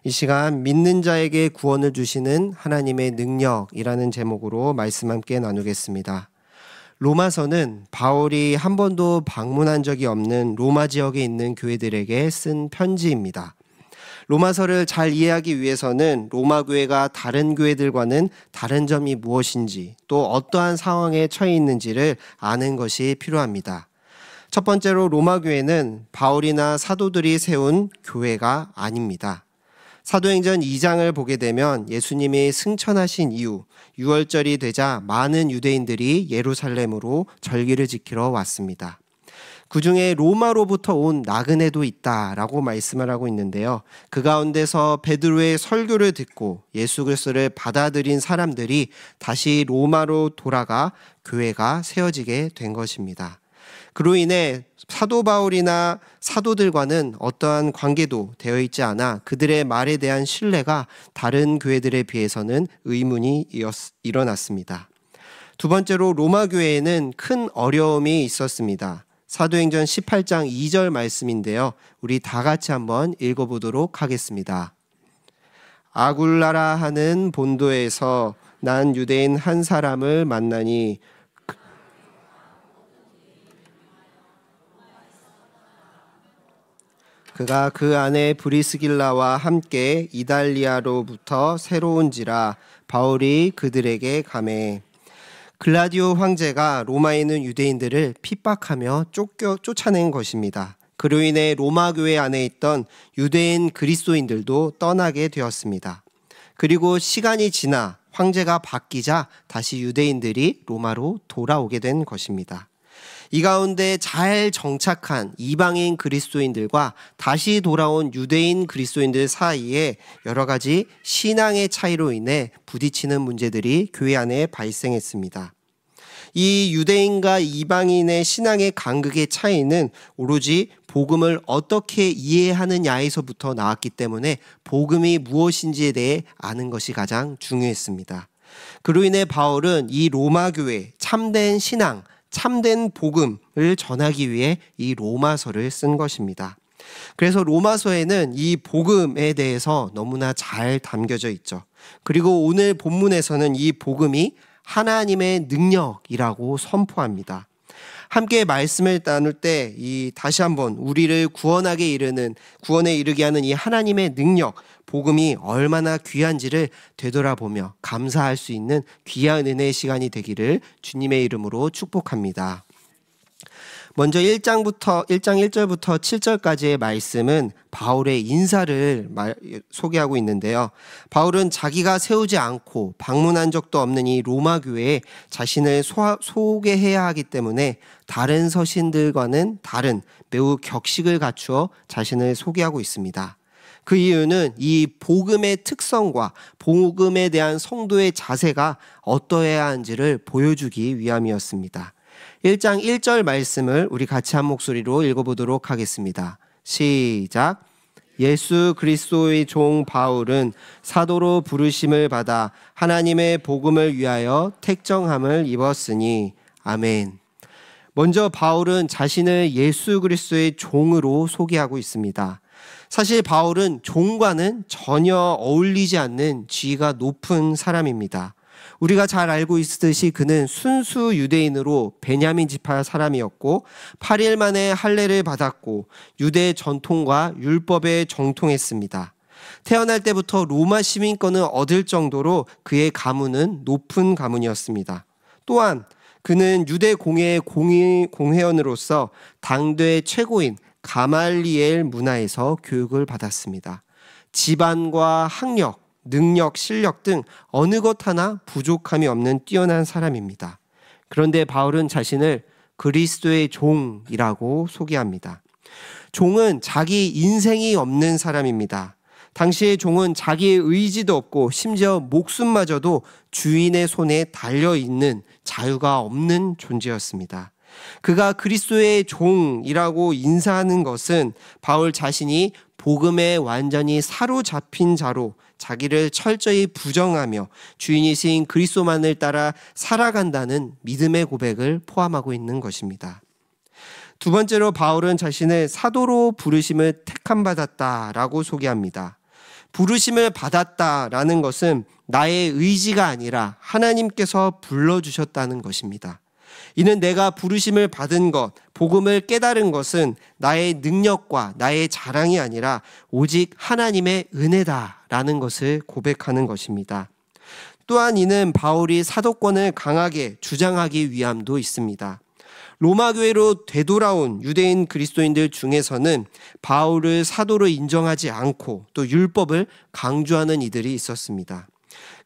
이 시간 믿는 자에게 구원을 주시는 하나님의 능력이라는 제목으로 말씀 함께 나누겠습니다. 로마서는 바울이 한 번도 방문한 적이 없는 로마 지역에 있는 교회들에게 쓴 편지입니다. 로마서를 잘 이해하기 위해서는 로마 교회가 다른 교회들과는 다른 점이 무엇인지 또 어떠한 상황에 처해 있는지를 아는 것이 필요합니다. 첫 번째로 로마 교회는 바울이나 사도들이 세운 교회가 아닙니다. 사도행전 2장을 보게 되면 예수님이 승천하신 이후 6월절이 되자 많은 유대인들이 예루살렘으로 절기를 지키러 왔습니다. 그 중에 로마로부터 온 나그네도 있다라고 말씀을 하고 있는데요. 그 가운데서 베드로의 설교를 듣고 예수 그리스도를 받아들인 사람들이 다시 로마로 돌아가 교회가 세워지게 된 것입니다. 그로 인해 사도 바울이나 사도들과는 어떠한 관계도 되어 있지 않아 그들의 말에 대한 신뢰가 다른 교회들에 비해서는 의문이 일어났습니다. 두 번째로 로마 교회에는 큰 어려움이 있었습니다. 사도행전 18장 2절 말씀인데요. 우리 다 같이 한번 읽어보도록 하겠습니다. 아굴라라 하는 본도에서 난 유대인 한 사람을 만나니 그가 그 안에 브리스길라와 함께 이달리아로부터 새로운지라 바울이 그들에게 가매 글라디오 황제가 로마에 있는 유대인들을 핍박하며 쫓아낸 것입니다. 그로 인해 로마 교회 안에 있던 유대인 그리스도인들도 떠나게 되었습니다. 그리고 시간이 지나 황제가 바뀌자 다시 유대인들이 로마로 돌아오게 된 것입니다. 이 가운데 잘 정착한 이방인 그리스도인들과 다시 돌아온 유대인 그리스도인들 사이에 여러 가지 신앙의 차이로 인해 부딪히는 문제들이 교회 안에 발생했습니다. 이 유대인과 이방인의 신앙의 간극의 차이는 오로지 복음을 어떻게 이해하느냐에서부터 나왔기 때문에 복음이 무엇인지에 대해 아는 것이 가장 중요했습니다. 그로 인해 바울은 이 로마 교회 참된 신앙, 참된 복음을 전하기 위해 이 로마서를 쓴 것입니다. 그래서 로마서에는 이 복음에 대해서 너무나 잘 담겨져 있죠. 그리고 오늘 본문에서는 이 복음이 하나님의 능력이라고 선포합니다. 함께 말씀을 나눌 때 다시 한번 우리를 구원에 이르게 하는 이 하나님의 능력, 복음이 얼마나 귀한지를 되돌아보며 감사할 수 있는 귀한 은혜의 시간이 되기를 주님의 이름으로 축복합니다. 먼저 1장 1절부터 7절까지의 말씀은 바울의 인사를 소개하고 있는데요. 바울은 자기가 세우지 않고 방문한 적도 없는 이 로마 교회에 자신을 소개해야 하기 때문에 다른 서신들과는 다른 매우 격식을 갖추어 자신을 소개하고 있습니다. 그 이유는 이 복음의 특성과 복음에 대한 성도의 자세가 어떠해야 하는지를 보여주기 위함이었습니다. 1장 1절 말씀을 우리 같이 한 목소리로 읽어보도록 하겠습니다. 시작. 예수 그리스도의 종 바울은 사도로 부르심을 받아 하나님의 복음을 위하여 택정함을 입었으니 아멘. 먼저 바울은 자신을 예수 그리스도의 종으로 소개하고 있습니다. 사실 바울은 종과는 전혀 어울리지 않는 지위가 높은 사람입니다. 우리가 잘 알고 있듯이 그는 순수 유대인으로 베냐민 지파 사람이었고 8일 만에 할례를 받았고 유대 전통과 율법에 정통했습니다. 태어날 때부터 로마 시민권을 얻을 정도로 그의 가문은 높은 가문이었습니다. 또한 그는 유대 공회의 공회원으로서 당대 최고인 가말리엘 문화에서 교육을 받았습니다. 집안과 학력, 능력, 실력 등 어느 것 하나 부족함이 없는 뛰어난 사람입니다. 그런데 바울은 자신을 그리스도의 종이라고 소개합니다. 종은 자기 인생이 없는 사람입니다. 당시의 종은 자기의 의지도 없고 심지어 목숨마저도 주인의 손에 달려있는 자유가 없는 존재였습니다. 그가 그리스도의 종이라고 인사하는 것은 바울 자신이 복음에 완전히 사로잡힌 자로 자기를 철저히 부정하며 주인이신 그리스도만을 따라 살아간다는 믿음의 고백을 포함하고 있는 것입니다. 두 번째로 바울은 자신을 사도로 부르심을 택함받았다라고 소개합니다. 부르심을 받았다라는 것은 나의 의지가 아니라 하나님께서 불러주셨다는 것입니다. 이는 내가 부르심을 받은 것, 복음을 깨달은 것은 나의 능력과 나의 자랑이 아니라 오직 하나님의 은혜다라는 것을 고백하는 것입니다. 또한 이는 바울이 사도권을 강하게 주장하기 위함도 있습니다. 로마 교회로 되돌아온 유대인 그리스도인들 중에서는 바울을 사도로 인정하지 않고 또 율법을 강조하는 이들이 있었습니다.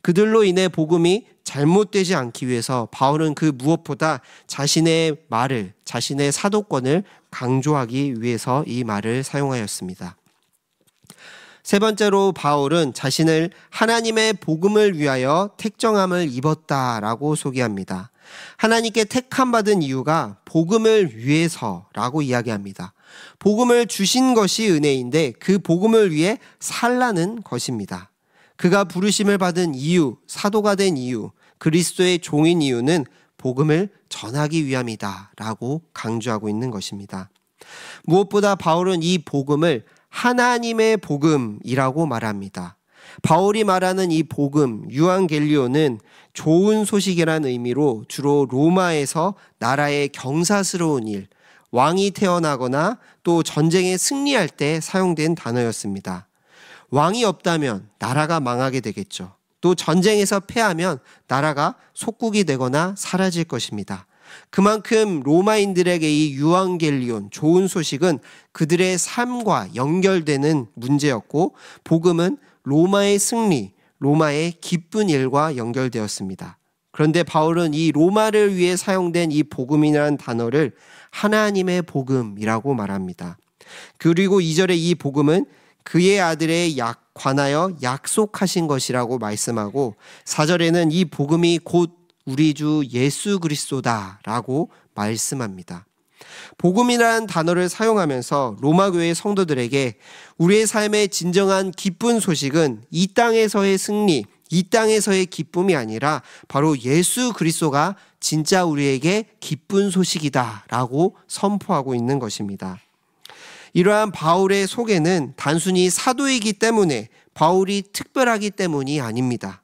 그들로 인해 복음이 잘못되지 않기 위해서 바울은 그 무엇보다 자신의 말을, 자신의 사도권을 강조하기 위해서 이 말을 사용하였습니다. 세 번째로 바울은 자신을 하나님의 복음을 위하여 택정함을 입었다라고 소개합니다. 하나님께 택함받은 이유가 복음을 위해서라고 이야기합니다. 복음을 주신 것이 은혜인데 그 복음을 위해 살라는 것입니다. 그가 부르심을 받은 이유, 사도가 된 이유, 그리스도의 종인 이유는 복음을 전하기 위함이다라고 강조하고 있는 것입니다. 무엇보다 바울은 이 복음을 하나님의 복음이라고 말합니다. 바울이 말하는 이 복음, 유앙겔리오는 좋은 소식이라는 의미로 주로 로마에서 나라의 경사스러운 일, 왕이 태어나거나 또 전쟁에 승리할 때 사용된 단어였습니다. 왕이 없다면 나라가 망하게 되겠죠. 또 전쟁에서 패하면 나라가 속국이 되거나 사라질 것입니다. 그만큼 로마인들에게 이 유앙겔리온, 좋은 소식은 그들의 삶과 연결되는 문제였고 복음은 로마의 승리, 로마의 기쁜 일과 연결되었습니다. 그런데 바울은 이 로마를 위해 사용된 이 복음이라는 단어를 하나님의 복음이라고 말합니다. 그리고 2절에 이 복음은 그의 아들에 관하여 약속하신 것이라고 말씀하고 4절에는 이 복음이 곧 우리 주 예수 그리스도다라고 말씀합니다. 복음이라는 단어를 사용하면서 로마 교회 성도들에게 우리의 삶의 진정한 기쁜 소식은 이 땅에서의 승리, 이 땅에서의 기쁨이 아니라 바로 예수 그리스도가 진짜 우리에게 기쁜 소식이다라고 선포하고 있는 것입니다. 이러한 바울의 소개는 단순히 사도이기 때문에 바울이 특별하기 때문이 아닙니다.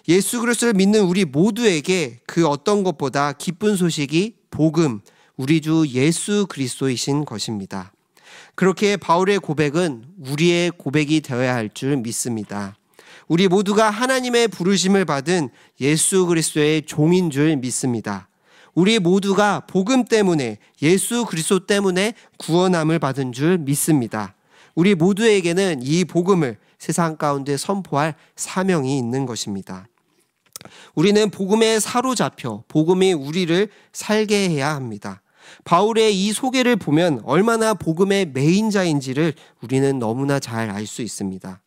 예수 그리스도를 믿는 우리 모두에게 그 어떤 것보다 기쁜 소식이 복음, 우리 주 예수 그리스도이신 것입니다. 그렇게 바울의 고백은 우리의 고백이 되어야 할 줄 믿습니다. 우리 모두가 하나님의 부르심을 받은 예수 그리스도의 종인 줄 믿습니다. 우리 모두가 복음 때문에 예수 그리스도 때문에 구원함을 받은 줄 믿습니다. 우리 모두에게는 이 복음을 세상 가운데 선포할 사명이 있는 것입니다. 우리는 복음에 사로잡혀 복음이 우리를 살게 해야 합니다. 바울의 이 소개를 보면 얼마나 복음의 메인자인지를 우리는 너무나 잘 알 수 있습니다.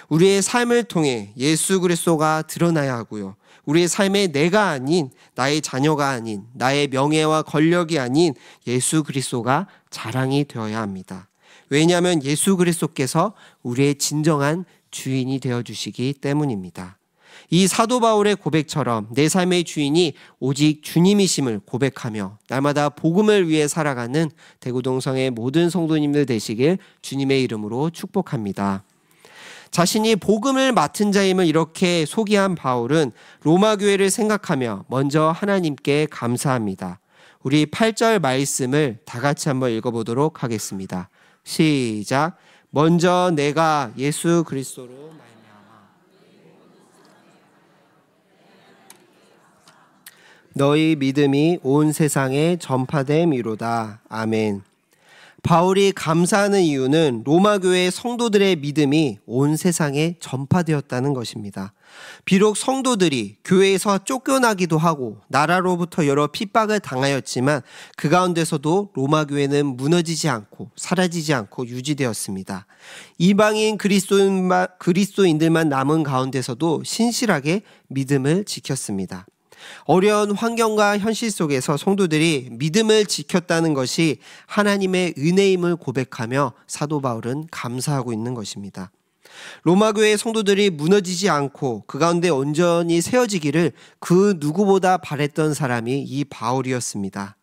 우리의 삶을 통해 예수 그리스도가 드러나야 하고요. 우리의 삶에 내가 아닌, 나의 자녀가 아닌, 나의 명예와 권력이 아닌 예수 그리스도가 자랑이 되어야 합니다. 왜냐하면 예수 그리스도께서 우리의 진정한 주인이 되어주시기 때문입니다. 이 사도 바울의 고백처럼 내 삶의 주인이 오직 주님이심을 고백하며 날마다 복음을 위해 살아가는 대구동성의 모든 성도님들 되시길 주님의 이름으로 축복합니다. 자신이 복음을 맡은 자임을 이렇게 소개한 바울은 로마 교회를 생각하며 먼저 하나님께 감사합니다. 우리 8절 말씀을 다 같이 한번 읽어보도록 하겠습니다. 시작. 먼저 내가 예수 그리스도로 말미암아 너희 믿음이 온 세상에 전파됨이로다. 아멘. 바울이 감사하는 이유는 로마 교회 성도들의 믿음이 온 세상에 전파되었다는 것입니다. 비록 성도들이 교회에서 쫓겨나기도 하고 나라로부터 여러 핍박을 당하였지만 그 가운데서도 로마 교회는 무너지지 않고 사라지지 않고 유지되었습니다. 이방인 그리스도인들만 남은 가운데서도 신실하게 믿음을 지켰습니다. 어려운 환경과 현실 속에서 성도들이 믿음을 지켰다는 것이 하나님의 은혜임을 고백하며 사도 바울은 감사하고 있는 것입니다. 로마 교회 성도들이 무너지지 않고 그 가운데 온전히 세워지기를 그 누구보다 바랬던 사람이 이 바울이었습니다.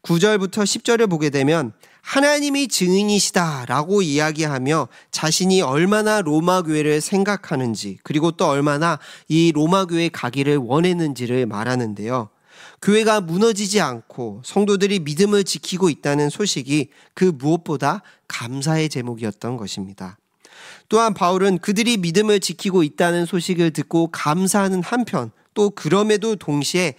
9절부터 10절을 보게 되면 하나님이 증인이시다라고 이야기하며 자신이 얼마나 로마 교회를 생각하는지, 그리고 또 얼마나 이 로마 교회에 가기를 원했는지를 말하는데요. 교회가 무너지지 않고 성도들이 믿음을 지키고 있다는 소식이 그 무엇보다 감사의 제목이었던 것입니다. 또한 바울은 그들이 믿음을 지키고 있다는 소식을 듣고 감사하는 한편, 또 그럼에도 동시에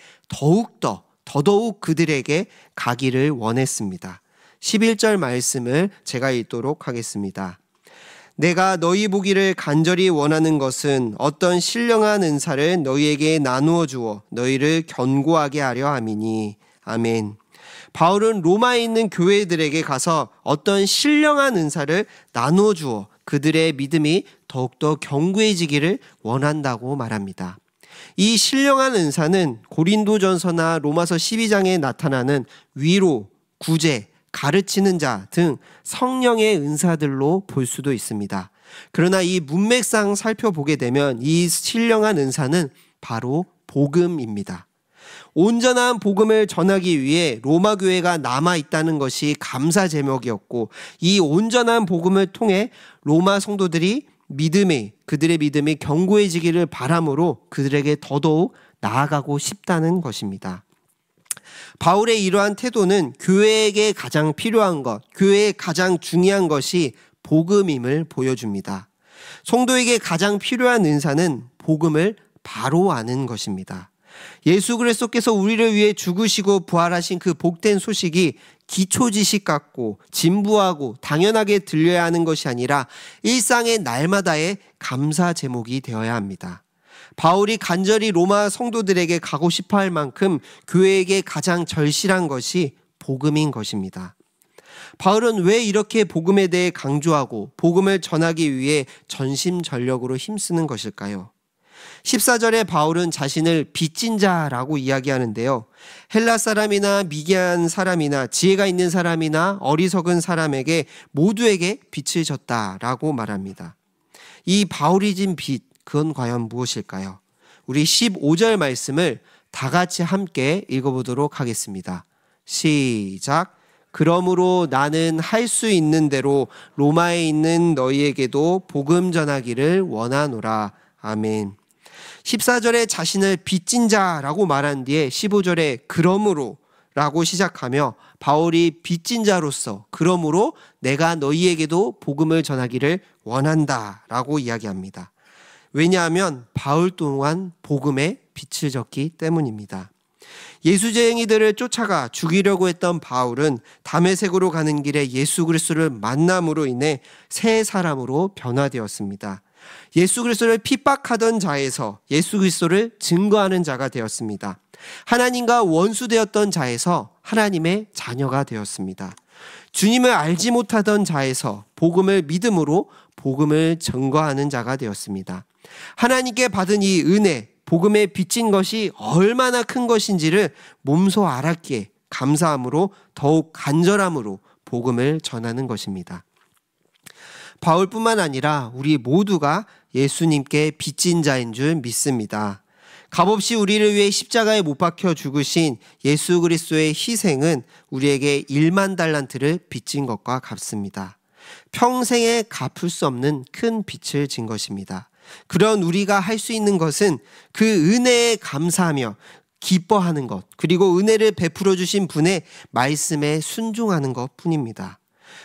더더욱 그들에게 가기를 원했습니다. 11절 말씀을 제가 읽도록 하겠습니다. 내가 너희 보기를 간절히 원하는 것은 어떤 신령한 은사를 너희에게 나누어 주어 너희를 견고하게 하려 함이니. 아멘. 바울은 로마에 있는 교회들에게 가서 어떤 신령한 은사를 나누어 주어 그들의 믿음이 더욱더 견고해지기를 원한다고 말합니다. 이 신령한 은사는 고린도전서나 로마서 12장에 나타나는 위로, 구제, 가르치는 자 등 성령의 은사들로 볼 수도 있습니다. 그러나 이 문맥상 살펴보게 되면 이 신령한 은사는 바로 복음입니다. 온전한 복음을 전하기 위해 로마 교회가 남아있다는 것이 감사 제목이었고, 이 온전한 복음을 통해 로마 성도들이 그들의 믿음이 견고해지기를 바람으로 그들에게 더더욱 나아가고 싶다는 것입니다. 바울의 이러한 태도는 교회에게 가장 필요한 것, 교회에 가장 중요한 것이 복음임을 보여줍니다. 성도에게 가장 필요한 은사는 복음을 바로 아는 것입니다. 예수 그리스도께서 우리를 위해 죽으시고 부활하신 그 복된 소식이 기초 지식 같고 진부하고 당연하게 들려야 하는 것이 아니라 일상의 날마다의 감사 제목이 되어야 합니다. 바울이 간절히 로마 성도들에게 가고 싶어 할 만큼 교회에게 가장 절실한 것이 복음인 것입니다. 바울은 왜 이렇게 복음에 대해 강조하고 복음을 전하기 위해 전심전력으로 힘쓰는 것일까요? 14절에 바울은 자신을 빚진 자라고 이야기하는데요. 헬라 사람이나 미개한 사람이나 지혜가 있는 사람이나 어리석은 사람에게 모두에게 빚을 졌다라고 말합니다. 이 바울이 진 빚, 그건 과연 무엇일까요? 우리 15절 말씀을 다 같이 함께 읽어보도록 하겠습니다. 시작. 그러므로 나는 할 수 있는 대로 로마에 있는 너희에게도 복음 전하기를 원하노라. 아멘. 14절에 자신을 빚진 자라고 말한 뒤에 15절에 그러므로 라고 시작하며 바울이 빚진 자로서 그러므로 내가 너희에게도 복음을 전하기를 원한다 라고 이야기합니다. 왜냐하면 바울 또한 복음에 빚을 졌기 때문입니다. 예수쟁이들을 쫓아가 죽이려고 했던 바울은 다메섹으로 가는 길에 예수 그리스도를 만남으로 인해 새 사람으로 변화되었습니다. 예수 그리스도를 핍박하던 자에서 예수 그리스도를 증거하는 자가 되었습니다. 하나님과 원수되었던 자에서 하나님의 자녀가 되었습니다. 주님을 알지 못하던 자에서 복음을 믿음으로 복음을 증거하는 자가 되었습니다. 하나님께 받은 이 은혜, 복음에 빚진 것이 얼마나 큰 것인지를 몸소 알았기에 감사함으로 더욱 간절함으로 복음을 전하는 것입니다. 바울뿐만 아니라 우리 모두가 예수님께 빚진 자인 줄 믿습니다. 값없이 우리를 위해 십자가에 못 박혀 죽으신 예수 그리스도의 희생은 우리에게 1만 달란트를 빚진 것과 같습니다. 평생에 갚을 수 없는 큰 빚을 진 것입니다. 그런 우리가 할 수 있는 것은 그 은혜에 감사하며 기뻐하는 것, 그리고 은혜를 베풀어 주신 분의 말씀에 순종하는 것 뿐입니다.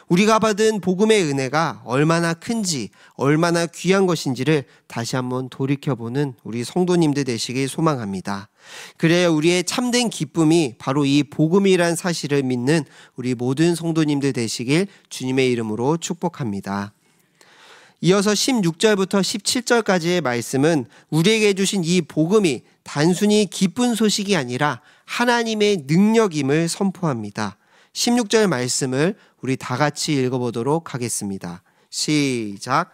우리가 받은 복음의 은혜가 얼마나 큰지, 얼마나 귀한 것인지를 다시 한번 돌이켜보는 우리 성도님들 되시길 소망합니다. 그래야 우리의 참된 기쁨이 바로 이 복음이란 사실을 믿는 우리 모든 성도님들 되시길 주님의 이름으로 축복합니다. 이어서 16절부터 17절까지의 말씀은 우리에게 주신 이 복음이 단순히 기쁜 소식이 아니라 하나님의 능력임을 선포합니다. 16절 말씀을 우리 다 같이 읽어보도록 하겠습니다. 시작.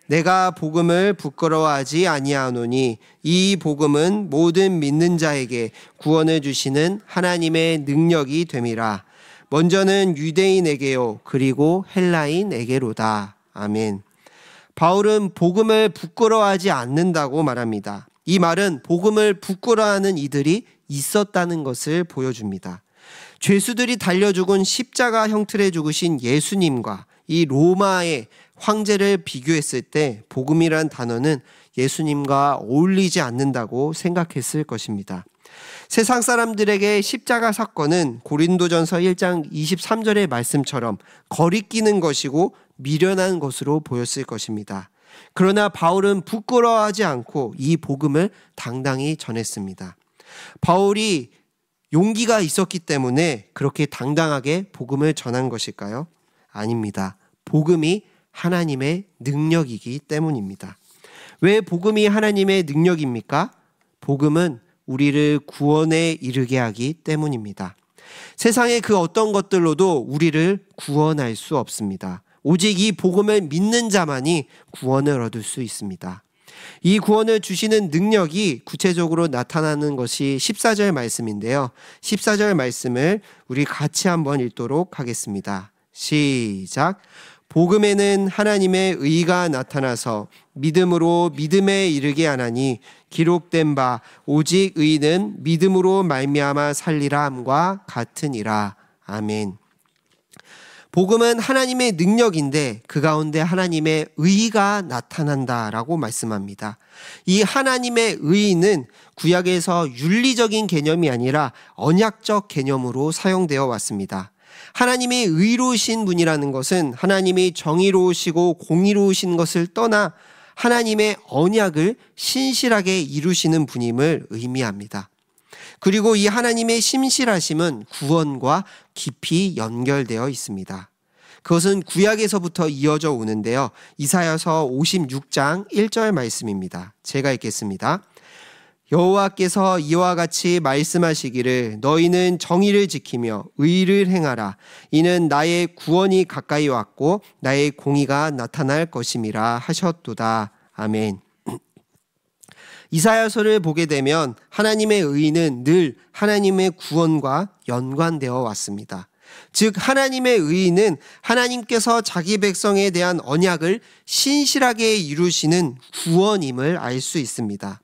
내가 복음을 부끄러워하지 아니하노니 이 복음은 모든 믿는 자에게 구원을 주시는 하나님의 능력이 됨이라. 먼저는 유대인에게요 그리고 헬라인에게로다. 아멘. 바울은 복음을 부끄러워하지 않는다고 말합니다. 이 말은 복음을 부끄러워하는 이들이 있었다는 것을 보여줍니다. 죄수들이 달려 죽은 십자가 형틀에 죽으신 예수님과 이 로마의 황제를 비교했을 때 복음이란 단어는 예수님과 어울리지 않는다고 생각했을 것입니다. 세상 사람들에게 십자가 사건은 고린도전서 1장 23절의 말씀처럼 거리끼는 것이고 미련한 것으로 보였을 것입니다. 그러나 바울은 부끄러워하지 않고 이 복음을 당당히 전했습니다. 바울이 용기가 있었기 때문에 그렇게 당당하게 복음을 전한 것일까요? 아닙니다. 복음이 하나님의 능력이기 때문입니다. 왜 복음이 하나님의 능력입니까? 복음은 우리를 구원에 이르게 하기 때문입니다. 세상의 그 어떤 것들로도 우리를 구원할 수 없습니다. 오직 이 복음을 믿는 자만이 구원을 얻을 수 있습니다. 이 구원을 주시는 능력이 구체적으로 나타나는 것이 14절 말씀인데요. 14절 말씀을 우리 같이 한번 읽도록 하겠습니다. 시작. 복음에는 하나님의 의가 나타나서 믿음으로 믿음에 이르게 하나니 기록된 바 오직 의는 믿음으로 말미암아 살리라 함과 같으니라. 아멘. 복음은 하나님의 능력인데 그 가운데 하나님의 의가 나타난다라고 말씀합니다. 이 하나님의 의는 구약에서 윤리적인 개념이 아니라 언약적 개념으로 사용되어 왔습니다. 하나님이 의로우신 분이라는 것은 하나님이 정의로우시고 공의로우신 것을 떠나 하나님의 언약을 신실하게 이루시는 분임을 의미합니다. 그리고 이 하나님의 신실하심은 구원과 깊이 연결되어 있습니다. 그것은 구약에서부터 이어져 오는데요. 이사야서 56장 1절 말씀입니다. 제가 읽겠습니다. 여호와께서 이와 같이 말씀하시기를 너희는 정의를 지키며 의를 행하라. 이는 나의 구원이 가까이 왔고 나의 공의가 나타날 것임이라 하셨도다. 아멘. 이사야서를 보게 되면 하나님의 의는 늘 하나님의 구원과 연관되어 왔습니다. 즉 하나님의 의는 하나님께서 자기 백성에 대한 언약을 신실하게 이루시는 구원임을 알 수 있습니다.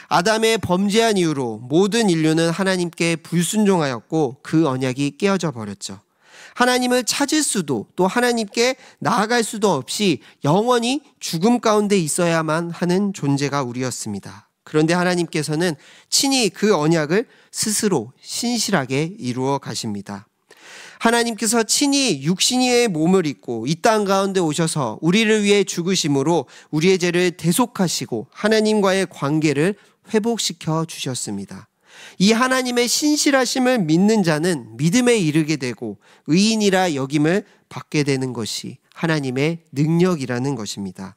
아담의 범죄한 이후로 모든 인류는 하나님께 불순종하였고 그 언약이 깨어져 버렸죠. 하나님을 찾을 수도 또 하나님께 나아갈 수도 없이 영원히 죽음 가운데 있어야만 하는 존재가 우리였습니다. 그런데 하나님께서는 친히 그 언약을 스스로 신실하게 이루어 가십니다. 하나님께서 친히 육신의 몸을 입고 이 땅 가운데 오셔서 우리를 위해 죽으심으로 우리의 죄를 대속하시고 하나님과의 관계를 회복시켜 주셨습니다. 이 하나님의 신실하심을 믿는 자는 믿음에 이르게 되고 의인이라 여김을 받게 되는 것이 하나님의 능력이라는 것입니다.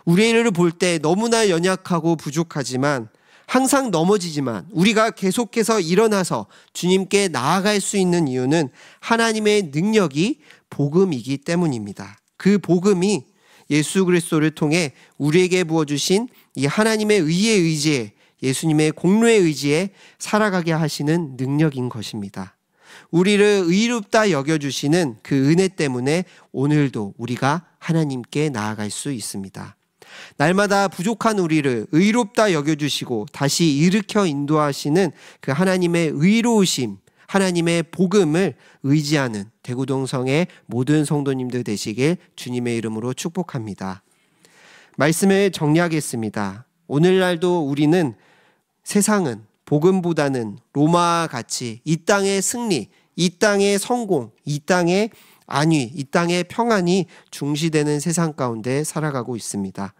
우리를 볼 때 너무나 연약하고 부족하지만 항상 넘어지지만 우리가 계속해서 일어나서 주님께 나아갈 수 있는 이유는 하나님의 능력이 복음이기 때문입니다. 그 복음이 예수 그리스도를 통해 우리에게 부어주신 이 하나님의 의의 의지에 예수님의 공로의 의지에 살아가게 하시는 능력인 것입니다. 우리를 의롭다 여겨주시는 그 은혜 때문에 오늘도 우리가 하나님께 나아갈 수 있습니다. 날마다 부족한 우리를 의롭다 여겨주시고 다시 일으켜 인도하시는 그 하나님의 의로우심, 하나님의 복음을 의지하는 대구동성의 모든 성도님들 되시길 주님의 이름으로 축복합니다. 말씀을 정리하겠습니다. 오늘날도 우리는 세상은 복음보다는 로마와 같이 이 땅의 승리, 이 땅의 성공, 이 땅의 안위, 이 땅의 평안이 중시되는 세상 가운데 살아가고 있습니다.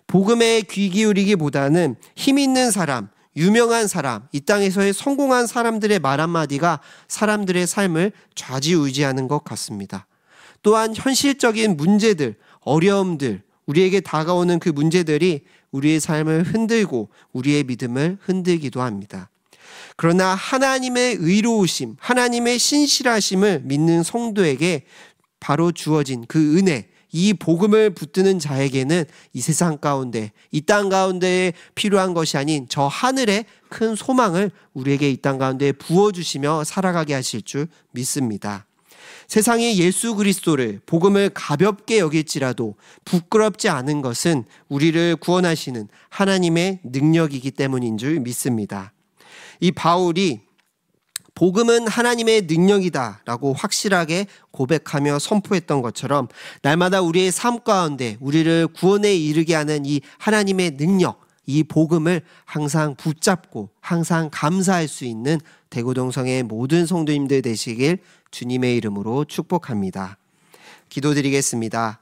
복음에 귀 기울이기보다는 힘 있는 사람, 유명한 사람, 이 땅에서의 성공한 사람들의 말 한마디가 사람들의 삶을 좌지우지하는 것 같습니다. 또한 현실적인 문제들, 어려움들, 우리에게 다가오는 그 문제들이 우리의 삶을 흔들고 우리의 믿음을 흔들기도 합니다. 그러나 하나님의 의로우심, 하나님의 신실하심을 믿는 성도에게 바로 주어진 그 은혜, 이 복음을 붙드는 자에게는 이 세상 가운데, 이 땅 가운데에 필요한 것이 아닌 저 하늘의 큰 소망을 우리에게 이 땅 가운데 부어주시며 살아가게 하실 줄 믿습니다. 세상에 예수 그리스도를, 복음을 가볍게 여길지라도 부끄럽지 않은 것은 우리를 구원하시는 하나님의 능력이기 때문인 줄 믿습니다. 이 바울이 복음은 하나님의 능력이다라고 확실하게 고백하며 선포했던 것처럼 날마다 우리의 삶 가운데 우리를 구원에 이르게 하는 이 하나님의 능력, 이 복음을 항상 붙잡고 항상 감사할 수 있는 대구동성의 모든 성도님들 되시길 주님의 이름으로 축복합니다. 기도드리겠습니다.